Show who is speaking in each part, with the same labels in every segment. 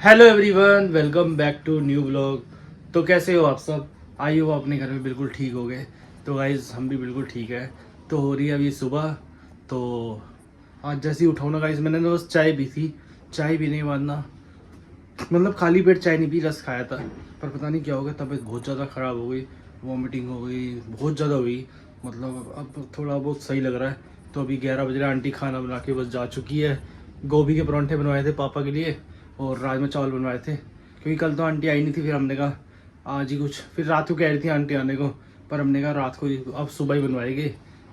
Speaker 1: Hello everyone, welcome back to new vlog. तो कैसे हो आप सब? आई हो अपने घर में बिल्कुल ठीक हो गए। तो गाइज हम भी बिल्कुल ठीक है। तो हो रही है अभी सुबह। तो आज जैसे ही उठाऊँ ना गाइज, मैंने ना बस चाय पी थी। चाय पीने के बाद ना मतलब खाली पेट चाय नहीं पी, रस खाया था। पर पता नहीं क्या हो गया, तबीयत बहुत ज़्यादा ख़राब हो गई, वॉमिटिंग हो गई, बहुत ज़्यादा हुई। मतलब अब थोड़ा बहुत सही लग रहा है। तो अभी 11 बज रहा है, आंटी खाना बना के बस जा चुकी है। गोभी के परांठे बनवाए थे पापा के लिए और राजमा चावल बनवाए थे, क्योंकि कल तो आंटी आई नहीं थी। फिर हमने कहा आज ही कुछ, फिर रात को कह रही थी आंटी आने को, पर हमने कहा रात को ही, अब सुबह ही बनवाएंगे।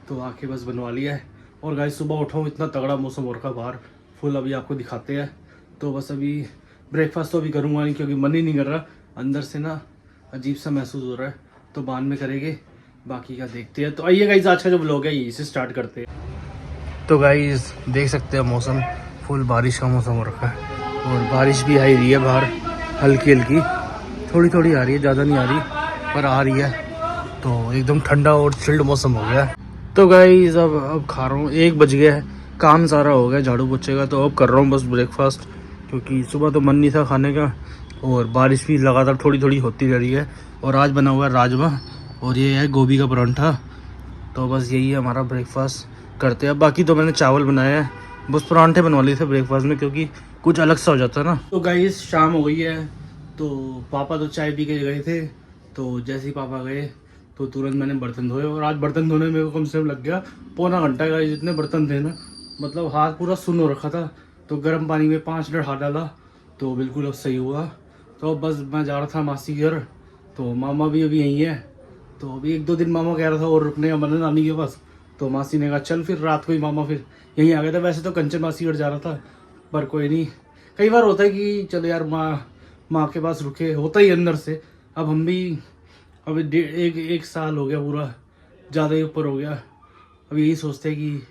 Speaker 1: तो आके बस बनवा लिया है। और गाइस सुबह उठाऊँ इतना तगड़ा मौसम हो रखा बाहर, फुल अभी आपको दिखाते हैं। तो बस अभी ब्रेकफास्ट तो अभी करूँगा नहीं, क्योंकि मन ही नहीं कर रहा, अंदर से ना अजीब सा महसूस हो रहा है। तो बाद में करेंगे, बाकी का देखते हैं। तो आइए गाइस, आज का जो व्लॉग है यहीं से स्टार्ट करते हैं। तो गाइस देख सकते हैं मौसम, फुल बारिश का मौसम हो रखा है। और बारिश भी आ रही है बाहर, हल्की हल्की, थोड़ी थोड़ी आ रही है, ज़्यादा नहीं आ रही पर आ रही है। तो एकदम ठंडा और चिल्ड मौसम हो गया है। तो गाइस अब खा रहा हूँ, 1 बज गया है, काम सारा हो गया झाड़ू पोछे का। तो अब कर रहा हूँ बस ब्रेकफास्ट, क्योंकि सुबह तो मन नहीं था खाने का और बारिश भी लगातार थोड़ी थोड़ी होती रह रही है। और आज बना हुआ है राजमा और ये है गोभी का परांठा। तो बस यही है हमारा ब्रेकफास्ट करते हैं। बाकी तो मैंने चावल बनाया है, बस परांठे बनवा लिए थे ब्रेकफास्ट में, क्योंकि कुछ अलग सा हो जाता है ना। तो गाइस शाम हो गई है। तो पापा तो चाय पी के गए थे। तो जैसे ही पापा गए तो तुरंत मैंने बर्तन धोए। और आज बर्तन धोने में मेरे को कम से कम लग गया पौना घंटा। गाइस जितने बर्तन थे ना, मतलब हाथ पूरा सुन्न हो रखा था। तो गर्म पानी में 5 मिनट हाथ डाला तो बिल्कुल अब सही हुआ। तो अब बस मैं जा रहा था मासी के घर। तो मामा भी अभी यहीं है। तो अभी 1-2 दिन मामा कह रहा था और रुकने का, मन है नानी के पास। तो मासी ने कहा चल फिर, रात को ही मामा फिर यहीं आ गया था। वैसे तो कंचन मासी घर जा रहा था, पर कोई नहीं, कई बार होता है कि चलो यार माँ के पास रुके, होता ही अंदर से। अब हम भी अभी एक साल हो गया पूरा, ज़्यादा ही ऊपर हो गया। अब यही सोचते हैं कि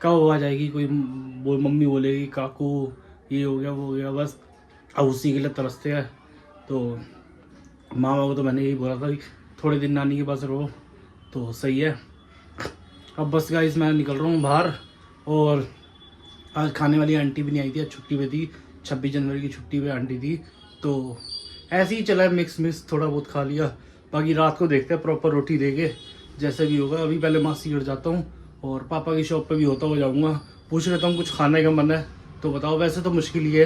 Speaker 1: कब आ जाएगी कोई, मम्मी बोलेगी काकू ये हो गया वो हो गया, बस अब उसी के लिए तरसते हैं। तो मामा को तो मैंने यही बोला था कि थोड़े दिन नानी के पास रहो तो सही है। अब बस गाइस मैं निकल रहा हूँ बाहर। और आज खाने वाली आंटी भी नहीं आई थी, आज छुट्टी पे थी, 26 जनवरी की छुट्टी पे आंटी थी। तो ऐसे ही चला, मिक्स थोड़ा बहुत खा लिया। बाकी रात को देखते हैं, प्रॉपर रोटी देके जैसे भी होगा। अभी पहले मासी घर जाता हूँ और पापा की शॉप पे भी होता हुआ जाऊँगा। पूछ लेता हूँ कुछ खाने का मन है तो बताओ। वैसे तो मुश्किल ही है,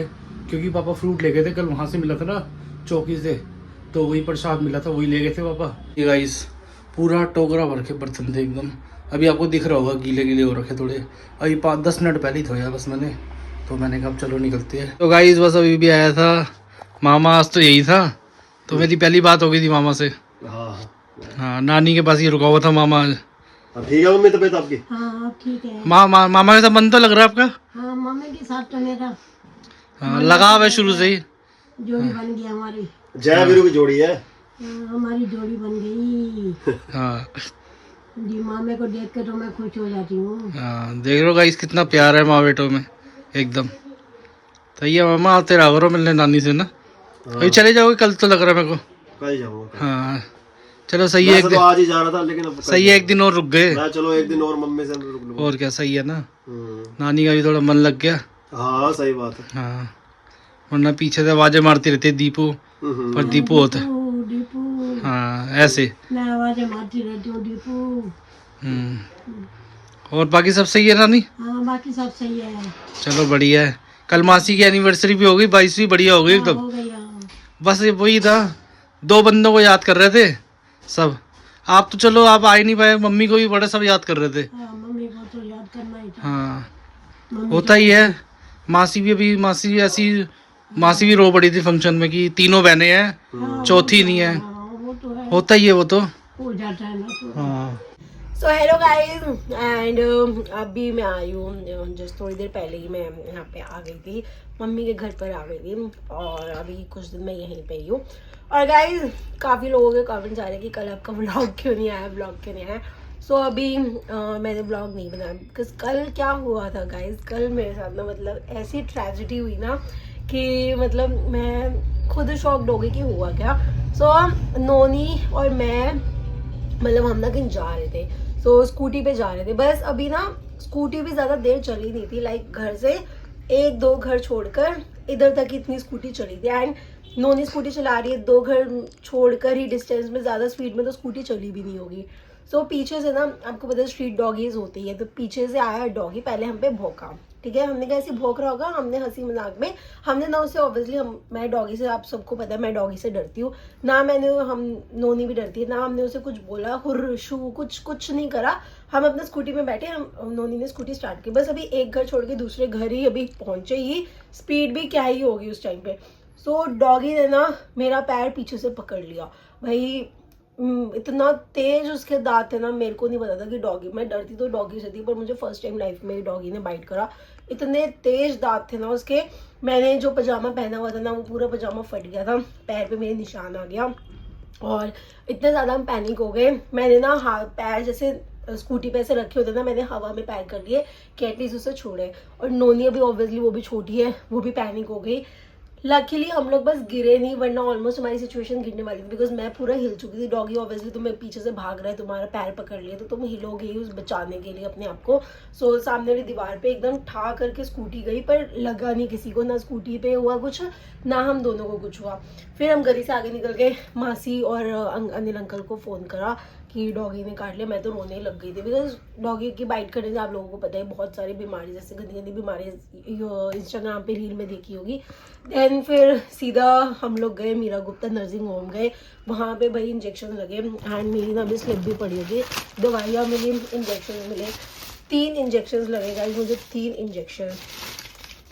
Speaker 1: क्योंकि पापा फ्रूट ले गए थे कल, वहाँ से मिला था ना चौकी से, तो वही प्रसाद मिला था, वही ले गए थे पापा। ये गाइस पूरा टोकरा भर के बर्तन थे एकदम। अभी आपको दिख रहा होगा गीले गीले हो रखे थोड़े। अभी 5-10 मिनट पहले ही धोया बस मैंने। तो मैंने कहा चलो निकलते हैं। तो गाइस बस अभी भी आया था मामा, आज तो यही था। तो मेरी पहली बात हो गई थी मामा से। हाँ, नानी के पास ही रुका हुआ था मामा आज।
Speaker 2: ठीक है मम्मी, तबीयत आपकी?
Speaker 3: हाँ ठीक है।
Speaker 1: मामा के साथ मन तो लग रहा है आपका?
Speaker 3: हाँ मम्मी के साथ तो मेरा
Speaker 1: लगाव है शुरू से ही।
Speaker 3: जोड़ी बन गई हमारी।
Speaker 2: जय वीरू की जोड़ी है।
Speaker 3: हमारी जोड़ी बन गई।
Speaker 1: हाँ
Speaker 3: जी, मामे को देख के तो मैं खुश हो जाती हूँ।
Speaker 1: हाँ, देख लो गाइस कितना प्यार है माँ बेटों में एकदम। सही है मामा, आते रहा करो मिलने नानी से ना। अभी चले जाओगे कल तो लग रहा है मेरे को।
Speaker 2: कल जाऊंगा।
Speaker 1: हाँ चलो सही है, एक
Speaker 2: तो
Speaker 1: दिन
Speaker 2: आज ही जा रहा था, लेकिन अब
Speaker 1: सही है, एक दिन और रुक गए।
Speaker 2: मैं चलो एक दिन और मम्मी से रुक लूंगा।
Speaker 1: और क्या, सही है ना, नानी का भी थोड़ा मन लग गया।
Speaker 2: हाँ सही बात है।
Speaker 1: हाँ, वरना पीछे से आवाजें मारती रहती है दीपू, पर दीपू होता है।
Speaker 3: दीपू,
Speaker 1: हाँ ऐसे
Speaker 3: मैं आवाजें मारती रहती हूँ दीपू।
Speaker 1: और बाकी सब सही है नानी?
Speaker 3: हाँ बाकी सब सही है।
Speaker 1: चलो बढ़िया है। कल मासी की एनिवर्सरी भी हो गई, 22वीं बढ़िया हो गई एकदम।
Speaker 3: हो गई। हाँ
Speaker 1: बस ये वही था, 2 बंदों को याद कर रहे थे सब। आप तो चलो आप आ ही नहीं पाए, मम्मी को भी बड़े सब याद कर रहे थे।
Speaker 3: मम्मी को तो याद करना ही था।
Speaker 1: हाँ होता ही है। मासी भी ऐसी, मासी भी रो पड़ी थी फंक्शन में कि 3 बहनें हैं, चौथी नहीं है।
Speaker 3: वो तो है,
Speaker 1: होता ही है वो तो।
Speaker 3: हो जाता है ना तो।
Speaker 1: हाँ
Speaker 3: सो हेलो गाइस, एंड अभी मैं आई हूँ, जस्ट थोड़ी देर पहले ही मैं यहाँ पे आ गई थी, मम्मी के घर पर आ गई थी। और अभी कुछ दिन मैं यहीं पे ही हूँ। और गाइस काफ़ी लोगों के कमेंट्स आ रहे हैं कि कल आपका व्लॉग क्यों नहीं आया, व्लॉग क्यों नहीं आया। सो अभी मैंने व्लॉग नहीं बनाया, बिकॉज कल क्या हुआ था गाइस, कल मेरे साथ ना मतलब ऐसी ट्रेजेडी हुई ना कि मतलब मैं खुद शॉक्ड हो गई कि हुआ क्या। सो नोनी और मैं मतलब हम ना कहीं जा रहे थे, सो स्कूटी पे जा रहे थे। बस अभी ना स्कूटी भी ज़्यादा देर चली नहीं थी, लाइक घर से 1-2 घर छोड़कर इधर तक इतनी स्कूटी चली थी। एंड नोनी स्कूटी चला रही है, 2 घर छोड़कर ही डिस्टेंस में, ज़्यादा स्पीड में तो स्कूटी चली भी नहीं होगी। सो पीछे से ना, आपको पता है स्ट्रीट डॉगीज होती है, तो पीछे से आया डॉगी, पहले हम पे भौंका, ठीक है। हमने कहा ऐसे भौंक रहा होगा, हमने हंसी मजाक में, हमने ना उसे ऑब्वियसली, मैं डॉगी से, आप सबको पता है मैं डॉगी से डरती हूँ ना, नोनी भी डरती है ना, हमने उसे कुछ बोला, हुर्र शू कुछ नहीं करा। हम अपने स्कूटी में बैठे, नोनी ने स्कूटी स्टार्ट की, बस अभी एक घर छोड़ के दूसरे घर ही अभी पहुंचे ही, स्पीड भी क्या ही होगी उस टाइम पे। सो डॉगी ने ना मेरा पैर पीछे से पकड़ लिया भाई, इतना तेज उसके दांत थे ना, मेरे को नहीं पता था कि डॉगी, मैं डरती तो डॉगी से थी, पर मुझे फर्स्ट टाइम लाइफ में डॉगी ने बाइट करा। इतने तेज दांत थे ना उसके, मैंने जो पजामा पहना हुआ था ना, वो पूरा पजामा फट गया था, पैर पे मेरे निशान आ गया, और इतने ज़्यादा हम पैनिक हो गए। मैंने ना पैर जैसे स्कूटी पे ऐसे रखे होते ना, मैंने हवा में पैर कर लिए कि एटलीस्ट उसे छोड़े। और नोनी अभी ऑब्वियसली वो भी छोटी है, वो भी पैनिक हो गई। लकीली हम लोग बस गिरे नहीं, वरना ऑलमोस्ट हमारी सिचुएशन गिरने वाली थी, बिकॉज मैं पूरा हिल चुकी थी। डॉगी ऑब्वियसली तुम्हें पीछे से भाग रहा है, तुम्हारा पैर पकड़ लिया, तो तुम हिलोगे ही उस बचाने के लिए अपने आप को। सो सामने वाली दीवार पे एकदम ठा करके स्कूटी गई, पर लगा नहीं किसी को, ना स्कूटी पे हुआ कुछ, ना हम दोनों को कुछ हुआ। फिर हम गली से आगे निकल के मासी और अनिल अंकल को फ़ोन करा कि डॉगी ने काट लिया। मैं तो रोने लग गई थी, बिकॉज डॉगी की बाइट करने से आप लोगों को पता है बहुत सारी बीमारी, जैसे गंदी गंदी बीमारी इंस्टाग्राम पे रील में देखी होगी। देन फिर सीधा हम लोग गए मीरा गुप्ता नर्सिंग होम गए, वहाँ पे भाई इंजेक्शन लगे, एंड मेरी ना अभी स्लिप भी पड़ी होगी, दवाइयाँ मिली, इंजेक्शन मिले, 3 इंजेक्शन लगे गाइस मुझे, 3 इंजेक्शन,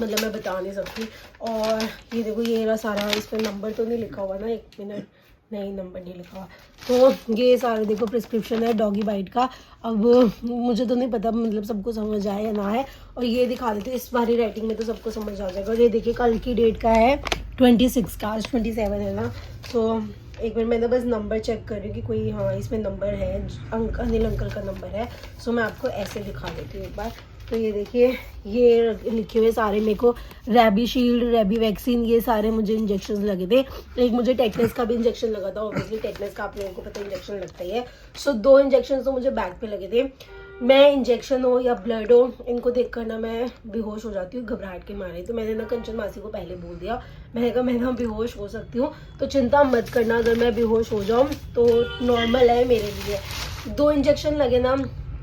Speaker 3: मतलब मैं बता नहीं सकती। और ये देखो, ये रहा सारा, इस पर नंबर तो नहीं लिखा हुआ ना, 1 मिनट, नहीं नंबर नहीं लिखा हुआ। तो ये सारे देखो प्रिस्क्रिप्शन है डॉगी बाइट का। अब मुझे तो नहीं पता मतलब सबको समझ आए या ना है, और ये दिखा देते इस बारी राइटिंग में तो सबको समझ आ जाएगा। और ये देखिए कल की डेट का है 26 का, आज 27 है ना। तो एक बार मैंने बस नंबर चेक कर रही हूँ कि कोई, हाँ इसमें नंबर है, अनिल अंकल का नंबर है। सो मैं आपको ऐसे दिखा देती हूँ एक बार। तो ये देखिए, ये लिखे हुए सारे मेरे को, रैबी शील्ड, रैबी वैक्सीन, ये सारे मुझे इंजेक्शन लगे थे। एक मुझे टेटनस का भी इंजेक्शन लगा था, ऑब्वियसली टेटनस का आप लोगों को पता इंजेक्शन लगता ही है। सो 2 इंजेक्शन तो मुझे बैक पे लगे थे। मैं इंजेक्शन हो या ब्लड हो, इनको देख कर ना मैं बेहोश हो जाती हूँ घबराहट के मारे। तो मैंने ना कंचन मासी को पहले बोल दिया, मैंने कहा मैं ना बेहोश हो सकती हूँ, तो चिंता मत करना, अगर मैं बेहोश हो जाऊँ तो नॉर्मल है मेरे लिए। 2 इंजेक्शन लगे ना,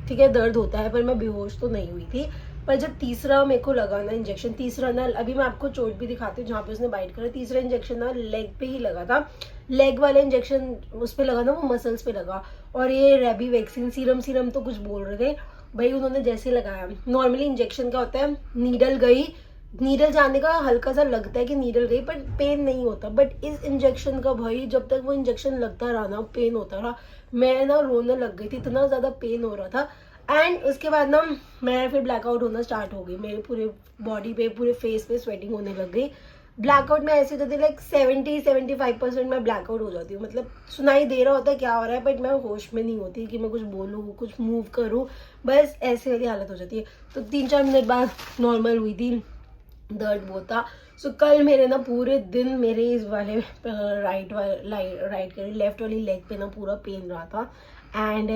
Speaker 3: ठीक है दर्द होता है, पर मैं बेहोश तो नहीं हुई थी। पर जब तीसरा मेरे को लगा ना इंजेक्शन, तीसरा ना, अभी मैं आपको चोट भी दिखाती हूँ जहाँ पे उसने बाइट करा, तीसरा इंजेक्शन ना लेग पे ही लगा था। लेग वाले इंजेक्शन उस पे लगा ना, वो मसल्स पे लगा। और ये रैबी वैक्सीन सीरम तो कुछ बोल रहे थे भाई, उन्होंने जैसे लगाया। नॉर्मली इंजेक्शन क्या होता है, नीडल गई, नीडल जाने का हल्का सा लगता है कि नीडल गई, पर पेन नहीं होता। बट इस इंजेक्शन का भाई, जब तक वो इंजेक्शन लगता रहा ना, पेन होता रहा, मैं ना रोने लग गई थी, इतना ज़्यादा पेन हो रहा था। एंड उसके बाद ना मैं फिर ब्लैकआउट होना स्टार्ट हो गई, मेरे पूरे बॉडी पे, पूरे फेस पे स्वेटिंग होने लग गई। ब्लैकआउट में ऐसे होती है लाइक 70-75% मैं ब्लैकआउट हो जाती हूँ, मतलब सुनाई दे रहा होता है क्या हो रहा है, बट मैं होश में नहीं होती कि मैं कुछ बोलूँ, कुछ मूव करूँ, बस ऐसे वाली हालत हो जाती है। तो 3-4 मिनट बाद नॉर्मल हुई थी, दर्द बहुत था। सो कल मेरे ना पूरे दिन मेरे इस वाले राइट लेफ्ट वाली लेग पे ना पूरा पेन रहा था। एंड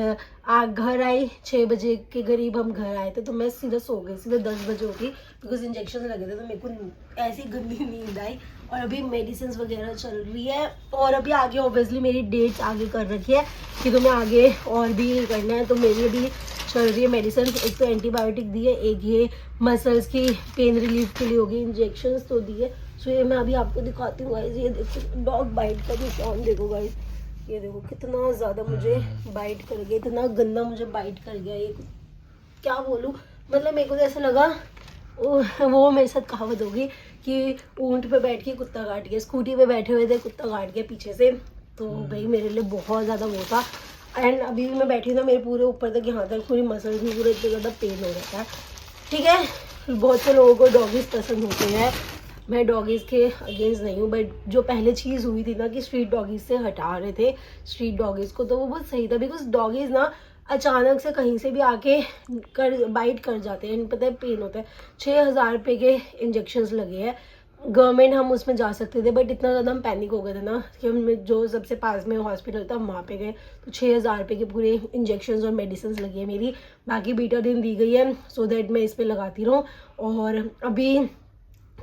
Speaker 3: घर आई 6 बजे के करीब हम घर आए थे, तो मैं सीधा सो गई, सीधा 10 बजे उठी, बिकॉज इंजेक्शन लगे थे, तो मेरे को ऐसी गंदी नींद आई। और अभी मेडिसिन वगैरह चल रही है, और अभी आगे ऑब्वियसली मेरी डेट्स आगे कर रखी है कि तुम्हें आगे और भी करना है, तो मेरी अभी चल रही है मेडिसिन। एक तो एंटीबायोटिक दी है, एक ये मसल्स की पेन रिलीफ के लिए होगी, इंजेक्शन तो दी है। सो ये मैं अभी आपको दिखाती हूँ गाइस, ये देखो डॉग बाइट का निशान देखो गाइस, ये देखो कितना ज़्यादा मुझे बाइट कर गया, इतना गंदा मुझे बाइट कर गया, ये क्या बोलूँ, मतलब मेरे को तो ऐसा लगा वो मेरे साथ कहावत होगी कि ऊंट पे बैठ के कुत्ता काट गया, स्कूटी पे बैठे हुए थे कुत्ता काट गया पीछे से। तो भाई मेरे लिए बहुत ज़्यादा वो था। एंड अभी मैं बैठी हूँ ना, मेरे पूरे ऊपर तक यहाँ तक पूरी मसल्स में पूरे इतना ज़्यादा पेन हो रहा था। ठीक है, बहुत से लोगों को डॉगीज पसंद होते हैं, मैं डॉगीज़ के अगेंस्ट नहीं हूँ, बट जो पहले चीज़ हुई थी ना कि स्ट्रीट डॉगीज़ से हटा रहे थे स्ट्रीट डॉगीज़ को, तो वो बहुत सही था, बिकॉज डॉगीज़ ना अचानक से कहीं से भी आके बाइट कर जाते हैं, पता है पेन होता है। 6,000 रुपये के इंजेक्शंस लगे हैं, गवर्नमेंट हम उसमें जा सकते थे, बट इतना ज़्यादा हम पैनिक हो गए थे ना कि हम जो सबसे पास में हॉस्पिटल था हम वहाँ पे गए, तो 6,000 रुपये के पूरे इंजेक्शंस और मेडिसिन लगी है मेरी। बाकी बीटाडिन दी गई है सो दैट मैं इस पर लगाती रहूँ। और अभी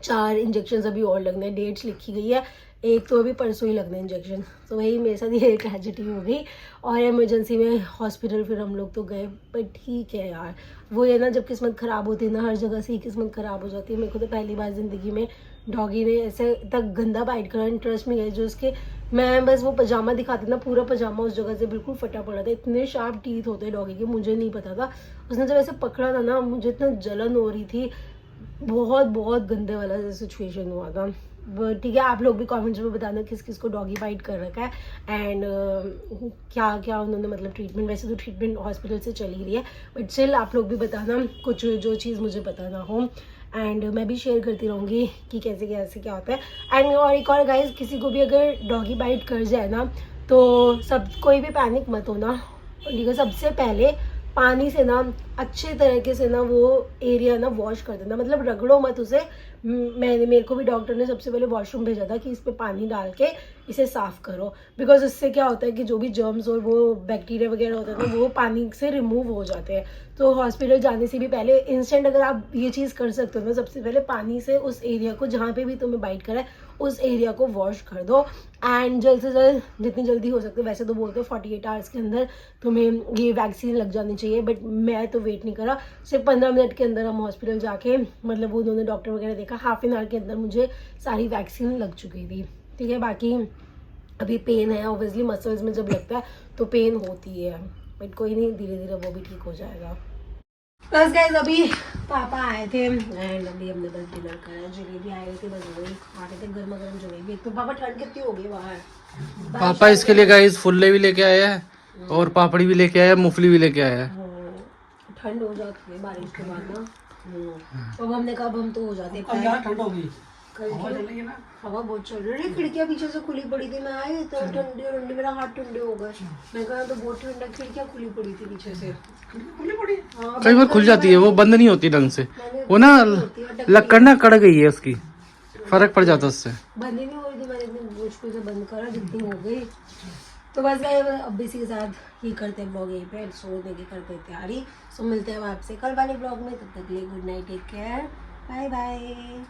Speaker 3: 4 इंजेक्शन अभी और लगने हैं, डेट्स लिखी गई है, एक तो अभी परसों ही लगना है इंजेक्शन। तो वही मेरे साथ ये ट्रेजेडी हो गई और इमरजेंसी में हॉस्पिटल फिर हम लोग तो गए। पर ठीक है यार, वो ये ना जब किस्मत ख़राब होती है ना, हर जगह से ही किस्मत ख़राब हो जाती है। मेरे को तो पहली बार ज़िंदगी में डॉगी ने ऐसे तक गंदा बाइट करा, इंटरेस्ट में गए जो उसके, मैं बस वो पजामा दिखाती ना, पूरा पजामा उस जगह से बिल्कुल फटा पड़ा था। इतने शार्प टीथ होते हैं डॉगी के, मुझे नहीं पता था। उसने जब ऐसे पकड़ा था ना, मुझे इतना जलन हो रही थी, बहुत बहुत गंदे वाला सिचुएशन हुआ था। ठीक है, आप लोग भी कमेंट्स में बताना किस किस को डॉगी बाइट कर रखा है एंड क्या क्या उन्होंने मतलब ट्रीटमेंट, वैसे तो ट्रीटमेंट हॉस्पिटल से चल ही रही है, बट स्टिल आप लोग भी बताना कुछ जो चीज़ मुझे पता ना हो एंड मैं भी शेयर करती रहूँगी कि कैसे कैसे क्या होता है। एंड और एक और गाइस, किसी को भी अगर डॉगी बाइट कर जाए ना तो कोई भी पैनिक मत होना, ठीक है। सबसे पहले पानी से ना अच्छे तरीके से ना वो एरिया ना वॉश कर देना, मतलब रगड़ो मत उसे। मेरे को भी डॉक्टर ने सबसे पहले वॉशरूम भेजा था कि इस पे पानी डाल के इसे साफ़ करो, बिकॉज इससे क्या होता है कि जो भी जर्म्स और वो बैक्टीरिया वगैरह होता है ना वो पानी से रिमूव हो जाते हैं। तो हॉस्पिटल जाने से भी पहले इंस्टेंट अगर आप ये चीज़ कर सकते हो ना, सबसे पहले पानी से उस एरिया को, जहाँ पे भी तुम्हें बाइट करा है उस एरिया को वॉश कर दो एंड जल्द से जल्द जितनी जल्दी हो सकते, वैसे तो बोलते हैं 48 आवर्स के अंदर तुम्हें ये वैक्सीन लग जानी चाहिए, बट मैं तो वेट नहीं करा, सिर्फ 15 मिनट के अंदर हम हॉस्पिटल जाके, मतलब उन्होंने डॉक्टर वगैरह देखा, हाफ एन आवर के अंदर मुझे सारी वैक्सीन लग चुकी थी, ठीक है। बाकी अभी पेन है ऑब्वियसली, मसल्स में जब लगता है तो पेन होती है, बट कोई नहीं, धीरे धीरे वो भी ठीक हो जाएगा। बस गाइस, अभी पापा आए थे एंड अभी हमने बस डिनर करा, जलेबी आए थे, बस वही खा रहे थे, गर्मा गर्म जलेबी। एक तो पापा ठंड कितनी हो गई बाहर,
Speaker 1: पापा इसके लिए गाइस फुल्ले भी लेके आए हैं और पापड़ी भी लेके आए हैं, मूंगफली भी लेके आए हैं।
Speaker 3: ठंड हो जाती है बारिश के बाद ना, तो हमने कहा हम तो हो जाते हैं,
Speaker 1: ठंड होगी,
Speaker 3: हवा बहुत चल रही है, खिड़कियाँ पीछे से खुली पड़ी थी, मैं आई तो ठंडी ठंडी, मेरा हाथ ठंडे हो गए, मैं कहा तो बहुत ठंडा, खिड़कियाँ खुली पड़ी थी पीछे से, खुली पड़ी, हाँ,
Speaker 1: कई बार खुल जाती है, वो बंद नहीं होती ढंग से, वो ना लकड़ ना कड़ गई है उसकी, फर्क पड़ जाता है उससे,
Speaker 3: बंद ही नहीं हो रही थी। मैंने इतनी मुश्किल से बंद करा, जितनी हो गई। तो बस अब इसी के साथ ही करते हैं ब्लॉग, यहीं पे सोने की करते हैं तैयारी। सो मिलते हैं आपसे कल वाले ब्लॉग में, तब तक के लिए good night, take care, bye bye.